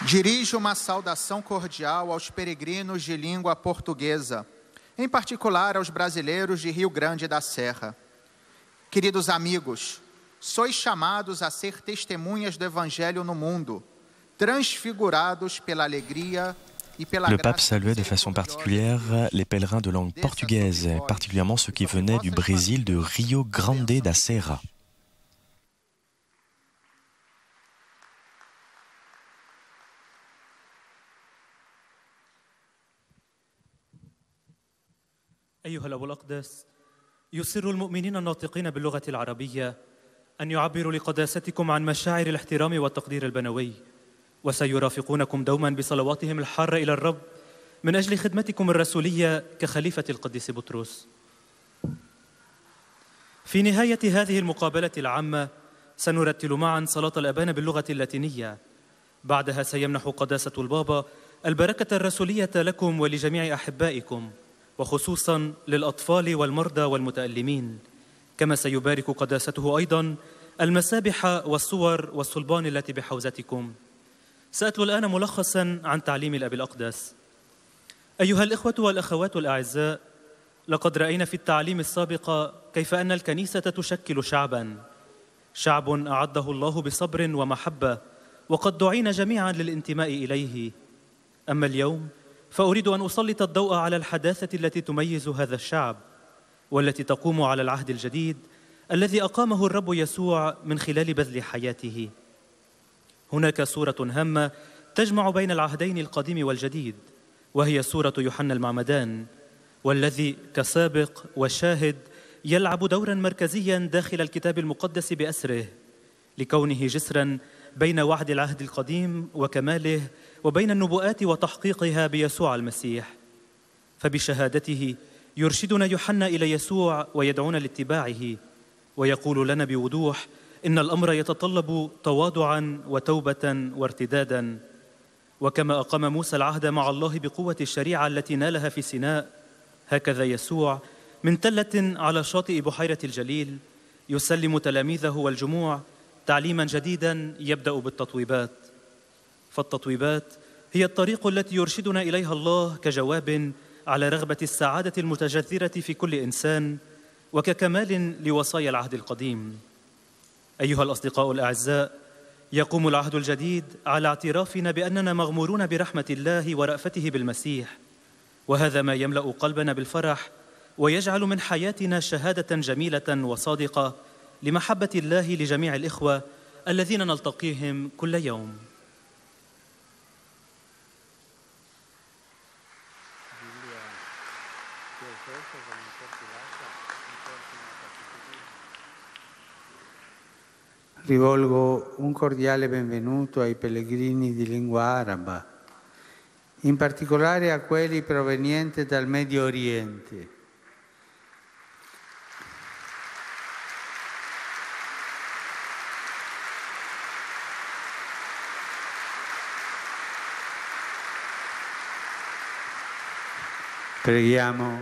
Dirijo uma saudação cordial aos peregrinos de língua portuguesa, em particular aos brasileiros de Rio Grande da Serra. Queridos amigos, sois chamados a ser testemunhas do Evangelho no mundo, transfigurados pela alegria e pela Le pape saluait de façon particulière les pèlerins de langue portugaise, particulièrement ceux qui venaient du Brésil de Rio Grande da Serra. أيها الأب الأقدس، يسر المؤمنين الناطقين باللغة العربية أن يعبروا لقداستكم عن مشاعر الاحترام والتقدير البنوي، وسيرافقونكم دوما بصلواتهم الحارة إلى الرب من أجل خدمتكم الرسولية كخليفة القديس بطرس. في نهاية هذه المقابلة العامة سنرتل معا صلاة الأبان باللغة اللاتينية. بعدها سيمنح قداسة البابا البركة الرسولية لكم ولجميع أحبائكم، وخصوصا للأطفال والمرضى والمتألمين، كما سيبارك قداسته أيضا المسابح والصور والصلبان التي بحوزتكم. سأتلو الآن ملخصا عن تعليم الأب الأقدس. أيها الإخوة والأخوات الأعزاء، لقد رأينا في التعليم السابق كيف أن الكنيسة تشكل شعب أعده الله بصبر ومحبة، وقد دعينا جميعا للانتماء إليه. أما اليوم فأريد أن أسلط الضوء على الحداثة التي تميز هذا الشعب، والتي تقوم على العهد الجديد الذي أقامه الرب يسوع من خلال بذل حياته. هناك صورة هامة تجمع بين العهدين القديم والجديد، وهي صورة يوحنا المعمدان، والذي كسابق وشاهد يلعب دورا مركزيا داخل الكتاب المقدس بأسره، لكونه جسرا بين وعد العهد القديم وكماله وبين النبوءات وتحقيقها بيسوع المسيح. فبشهادته يرشدنا يوحنا إلى يسوع ويدعونا لاتباعه، ويقول لنا بوضوح إن الأمر يتطلب تواضعا وتوبة وارتدادا. وكما أقام موسى العهد مع الله بقوة الشريعة التي نالها في سيناء، هكذا يسوع من تلة على شاطئ بحيرة الجليل يسلم تلاميذه والجموع تعليما جديدا يبدأ بالتطويبات. فالتطويبات هي الطريق التي يرشدنا إليها الله كجواب على رغبة السعادة المتجذرة في كل إنسان وككمال لوصايا العهد القديم. أيها الأصدقاء الأعزاء، يقوم العهد الجديد على اعترافنا بأننا مغمورون برحمة الله ورأفته بالمسيح، وهذا ما يملأ قلبنا بالفرح ويجعل من حياتنا شهادة جميلة وصادقة لمحبة الله لجميع الإخوة الذين نلتقيهم كل يوم. Rivolgo un cordiale benvenuto ai pellegrini di lingua araba, in particolare a quelli provenienti dal Medio Oriente. Preghiamo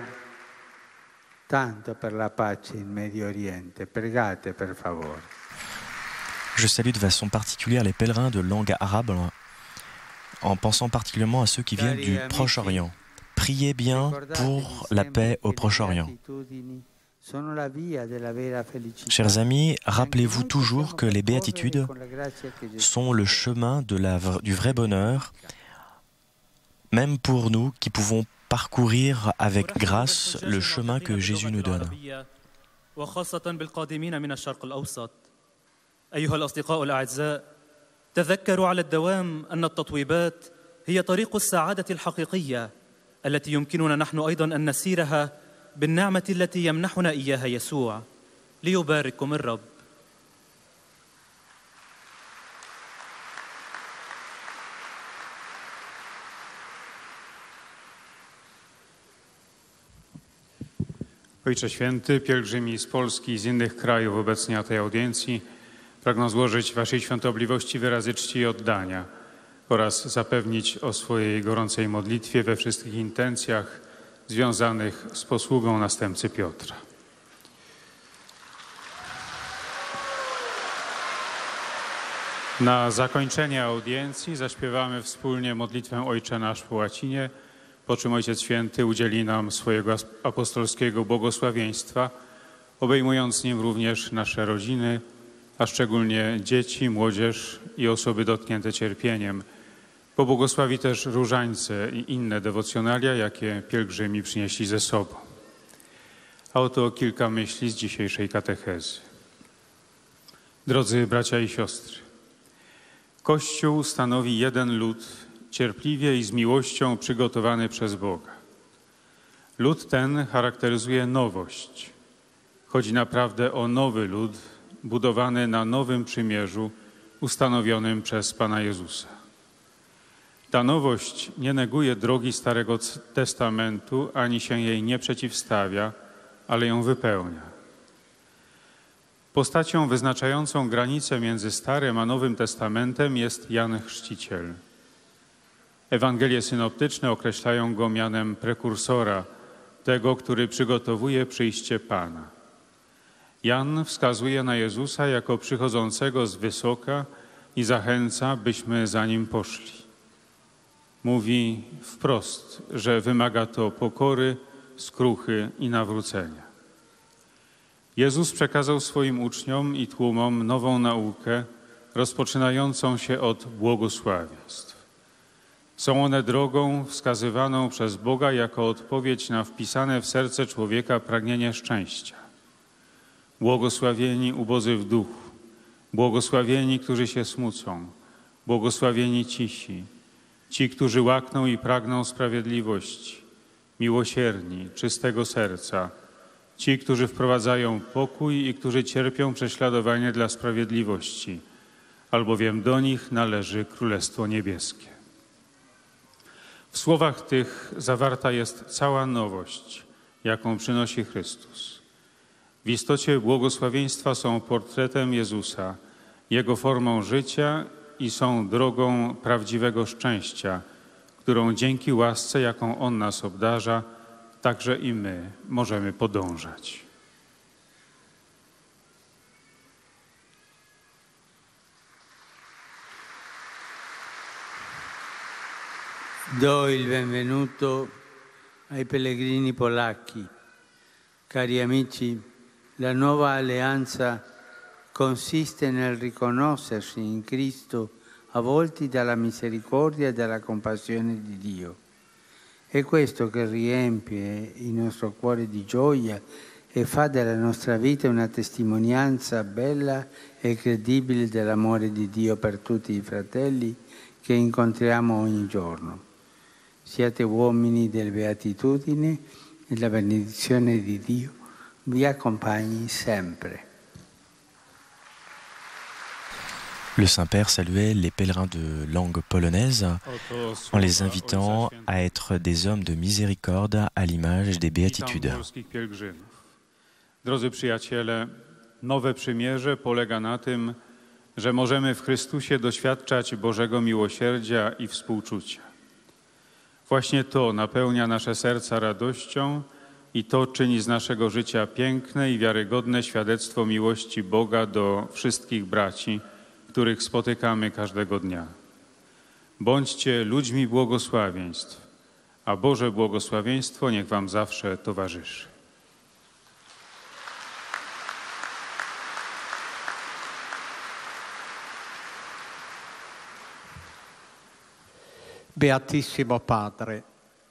tanto per la pace in Medio Oriente. Pregate per favore. Je salue de façon particulière les pèlerins de langue arabe en pensant particulièrement à ceux qui viennent du Proche-Orient. Priez bien pour la paix au Proche-Orient. Chers amis, rappelez-vous toujours que les béatitudes sont le chemin du vrai bonheur, même pour nous qui pouvons parcourir avec grâce le chemin que Jésus nous donne. أيها الأصدقاء الأعزاء، تذكروا على الدوام أن التطويبات هي طريق السعادة الحقيقية التي يمكننا نحن أيضا أن نسيرها بالنعمة التي يمنحنا إياها يسوع. ليبارككم الرب. Ojcze Święty, pielgrzymi z Polski i z innych krajów obecni na tej audiencji pragnę złożyć Waszej Świątobliwości wyrazy czci i oddania oraz zapewnić o swojej gorącej modlitwie we wszystkich intencjach związanych z posługą następcy Piotra. Na zakończenie audiencji zaśpiewamy wspólnie modlitwę Ojcze Nasz po łacinie, po czym Ojciec Święty udzieli nam swojego apostolskiego błogosławieństwa, obejmując nim również nasze rodziny, a szczególnie dzieci, młodzież i osoby dotknięte cierpieniem. Pobłogosławi też różańce i inne dewocjonalia, jakie pielgrzymi przynieśli ze sobą. A oto kilka myśli z dzisiejszej katechezy. Drodzy bracia i siostry, Kościół stanowi jeden lud, cierpliwie i z miłością przygotowany przez Boga. Lud ten charakteryzuje nowość. Chodzi naprawdę o nowy lud, budowany na nowym przymierzu ustanowionym przez Pana Jezusa. Ta nowość nie neguje drogi Starego Testamentu, ani się jej nie przeciwstawia, ale ją wypełnia. Postacią wyznaczającą granicę między Starym a Nowym Testamentem jest Jan Chrzciciel. Ewangelie synoptyczne określają go mianem prekursora, tego, który przygotowuje przyjście Pana. Jan wskazuje na Jezusa jako przychodzącego z wysoka i zachęca, byśmy za Nim poszli. Mówi wprost, że wymaga to pokory, skruchy i nawrócenia. Jezus przekazał swoim uczniom i tłumom nową naukę, rozpoczynającą się od błogosławieństw. Są one drogą wskazywaną przez Boga jako odpowiedź na wpisane w serce człowieka pragnienie szczęścia. Błogosławieni ubodzy w duchu, błogosławieni, którzy się smucą, błogosławieni cisi, ci, którzy łakną i pragną sprawiedliwości, miłosierni, czystego serca, ci, którzy wprowadzają pokój i którzy cierpią prześladowanie dla sprawiedliwości, albowiem do nich należy Królestwo Niebieskie. W słowach tych zawarta jest cała nowość, jaką przynosi Chrystus. W istocie błogosławieństwa są portretem Jezusa, Jego formą życia i są drogą prawdziwego szczęścia, którą dzięki łasce, jaką On nas obdarza, także i my możemy podążać. Do il benvenuto ai pellegrini polacchi. Cari amici, la nuova alleanza consiste nel riconoscersi in Cristo avvolti dalla misericordia e dalla compassione di Dio. È questo che riempie il nostro cuore di gioia e fa della nostra vita una testimonianza bella e credibile dell'amore di Dio per tutti i fratelli che incontriamo ogni giorno. Siate uomini della beatitudine e la benedizione di Dio vi accompagni sempre. Le Saint-Père saluait les pèlerins de langue polonaise en les invitant à être des hommes de miséricorde à l'image des béatitudes. Drodzy przyjaciele, nowe przymierze polega na tym, że możemy w Chrystusie doświadczać Bożego miłosierdzia i współczucia. Właśnie to napełnia nasze serca radością i to czyni z naszego życia piękne i wiarygodne świadectwo miłości Boga do wszystkich braci, których spotykamy każdego dnia. Bądźcie ludźmi błogosławieństw, a Boże błogosławieństwo niech wam zawsze towarzyszy. Beatissimo Padre,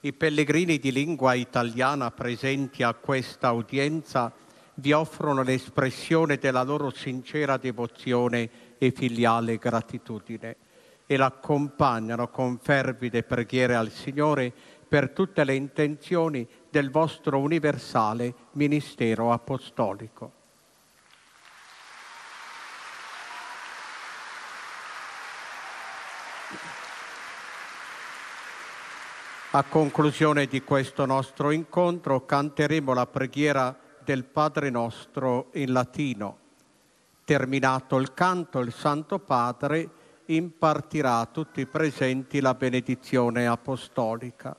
i pellegrini di lingua italiana presenti a questa udienza vi offrono l'espressione della loro sincera devozione e filiale gratitudine e l'accompagnano con fervide preghiere al Signore per tutte le intenzioni del vostro universale ministero apostolico. A conclusione di questo nostro incontro canteremo la preghiera del Padre nostro in latino. Terminato il canto, il Santo Padre impartirà a tutti i presenti la benedizione apostolica,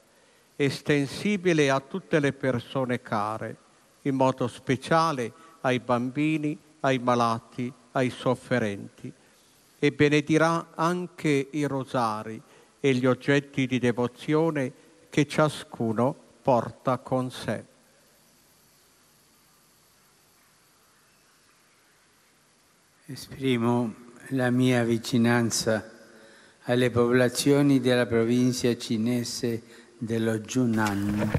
estensibile a tutte le persone care, in modo speciale ai bambini, ai malati, ai sofferenti, e benedirà anche i rosari e gli oggetti di devozione che ciascuno porta con sé. Esprimo la mia vicinanza alle popolazioni della provincia cinese dello Yunnan.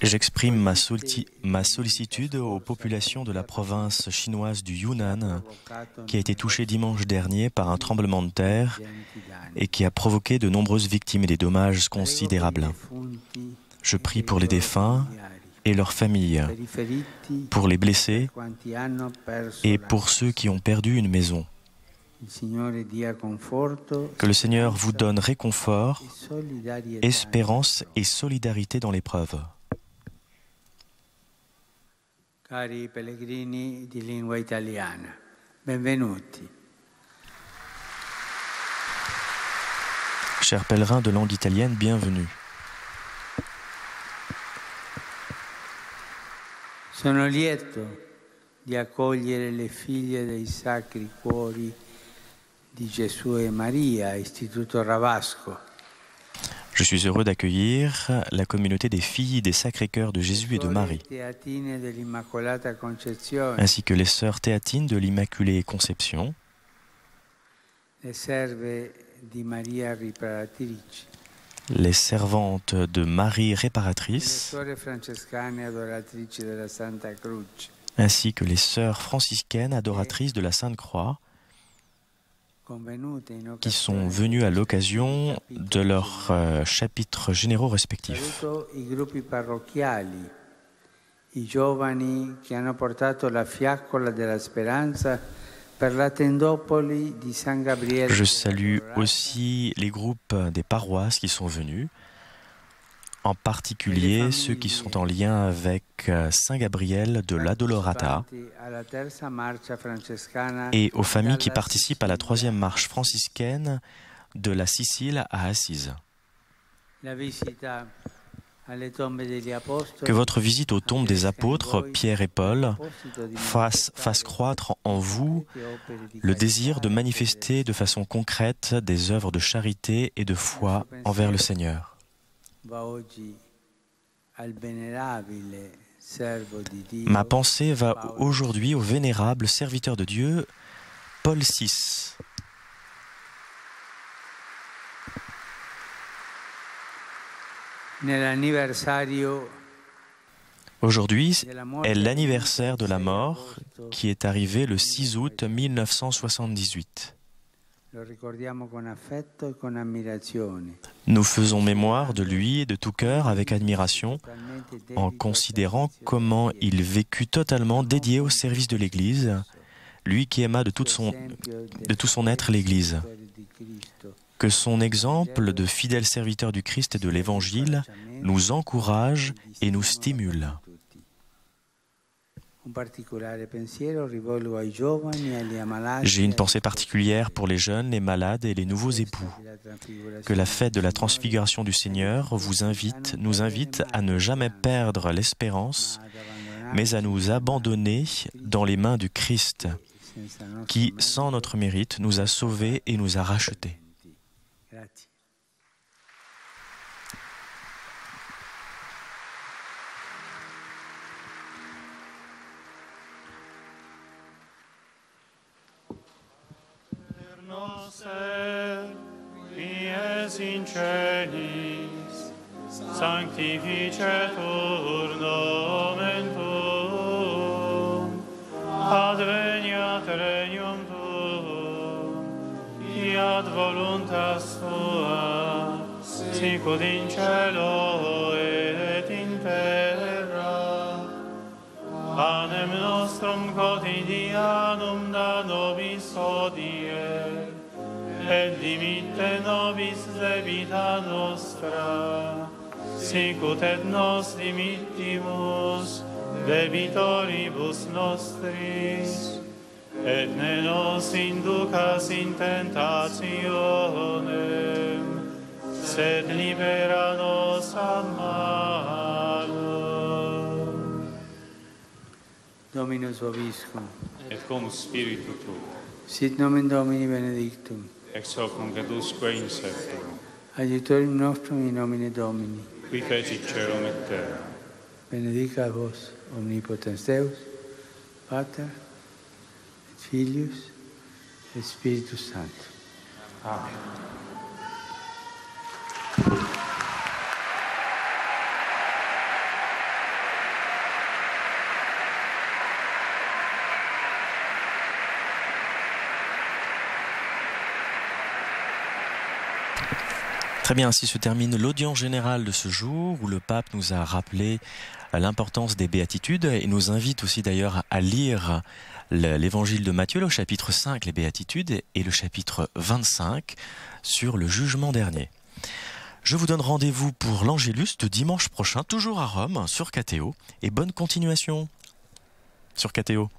J'exprime ma sollicitude aux populations de la province chinoise du Yunnan, qui a été touchée dimanche dernier par un tremblement de terre et qui a provoqué de nombreuses victimes et des dommages considérables. Je prie pour les défunts et leurs familles, pour les blessés et pour ceux qui ont perdu une maison. Que le Seigneur vous donne réconfort, espérance et solidarité dans l'épreuve. Cari pellegrini di lingua italiana, benvenuti. Chers pèlerins de langue italienne, bienvenue. Sono lieto di accogliere le figlie dei Sacri Cuori di Gesù e Maria, Istituto Ravasco. Je suis heureux d'accueillir la communauté des filles des Sacrés-Cœurs de Jésus et de Marie, ainsi que les sœurs théatines de l'Immaculée Conception, les servantes de Marie Réparatrice, ainsi que les sœurs franciscaines adoratrices de la Sainte Croix, qui sont venus à l'occasion de leurs chapitres généraux respectifs. Je salue aussi les groupes des paroisses qui sont venus en particulier ceux qui sont en lien avec Saint Gabriel de l'Addolorata et aux familles qui participent à la 3e marche franciscaine de la Sicile à Assise. Que votre visite aux tombes des apôtres, Pierre et Paul, fasse croître en vous le désir de manifester de façon concrète des œuvres de charité et de foi envers le Seigneur. Ma pensée va aujourd'hui au vénérable serviteur de Dieu, Paul VI. Aujourd'hui est l'anniversaire de la mort qui est arrivé le 6 août 1978. Nous faisons mémoire de lui et de tout cœur avec admiration en considérant comment il vécut totalement dédié au service de l'Église, lui qui aima de tout son être l'Église. Que son exemple de fidèle serviteur du Christ et de l'Évangile nous encourage et nous stimule. J'ai une pensée particulière pour les jeunes, les malades et les nouveaux époux. Que la fête de la transfiguration du Seigneur nous invite à ne jamais perdre l'espérance, mais à nous abandonner dans les mains du Christ, qui, sans notre mérite, nous a sauvés et nous a rachetés. In celis, sanctificetur nomen tuum, adveniat regnum tuum, fiat voluntas tua, sicut in cielo et in terra. Panem nostrum quotidianum da nobis hodie, et dimitte nobis debita nostra, sicut et nos dimittimus debitoribus nostris, et ne nos inducas in tentationem, sed libera nos a malo. Dominus vobiscum. Et cum spiritu tuo. Sit nomen Domini benedictum. Ex hoc nunc et usque in seculum. Aiutorium nostrum in nomine Domini. Qui fecit caelum et terra. Benedica vos omnipotens Deus, Pater, et Filius, et Spiritus Sanctus. Amen. Très bien, ainsi se termine l'audience générale de ce jour où le pape nous a rappelé l'importance des béatitudes et nous invite aussi d'ailleurs à lire l'évangile de Matthieu, le chapitre 5, les béatitudes, et le chapitre 25 sur le jugement dernier. Je vous donne rendez-vous pour l'Angélus de dimanche prochain, toujours à Rome, sur KTO, et bonne continuation sur KTO.